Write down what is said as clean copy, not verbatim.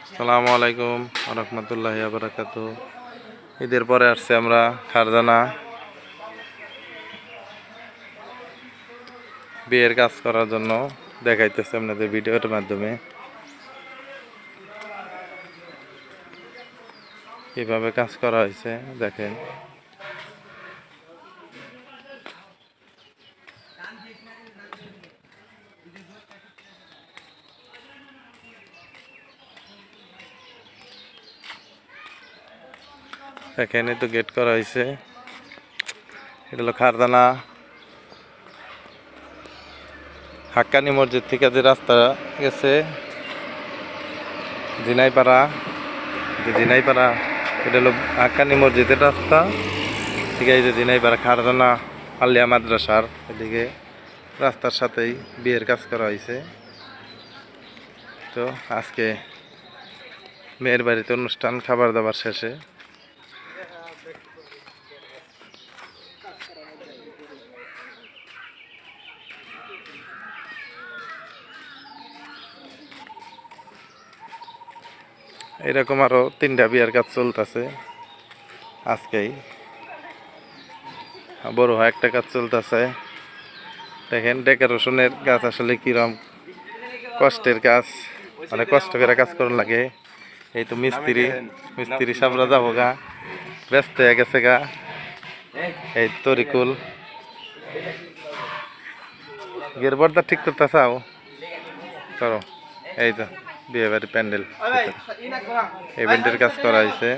আসসালামু আলাইকুম ওয়া রাহমাতুল্লাহি ওয়া বারাকাতুহু। ঈদের পরে আসছে আমরা খারজানা বিয়ের কাজ করার জন্য, দেখাইতেছে আপনাদের ভিডিওর মাধ্যমে কিভাবে কাজ করা হয়েছে দেখেন। এখানে তো গেট করা হয়েছে, এটা হলো খারদানা হাক্কানি মসজিদ থেকে যে রাস্তা গেছে জিনাইপাড়া, এটা হলো হাক্কানি মসজিদের রাস্তা। ঠিক আছে, যে জিনাইপাড়া খারদানা আলিয়া মাদ্রাসার এদিকে রাস্তার সাথেই বিয়ের কাজ করা হয়েছে। তো আজকে মেয়ের বাড়িতে অনুষ্ঠান, খাবার দাবার শেষে এরকম আরো 3টা বিয়ের কাজ চলতেছে। আজকেই বড় একটা কাজ চলতেছে। দেখেন ডেকোরেশনের কাজ আসলে কিরম কষ্টের কাজ, অনেক কষ্ট করে কাজ করার লাগে। এই তো মিস্ত্রি সাবরা যাবো গা, ব্যস্ত হয়ে গেছে গা। এই তরিকুল গেরবর্দা ঠিক করতে চাও করো। এই তো বিয়ে বাড়ি প্যান্ডেল, এই প্যান্ডেলের কাজ করা হয়েছে।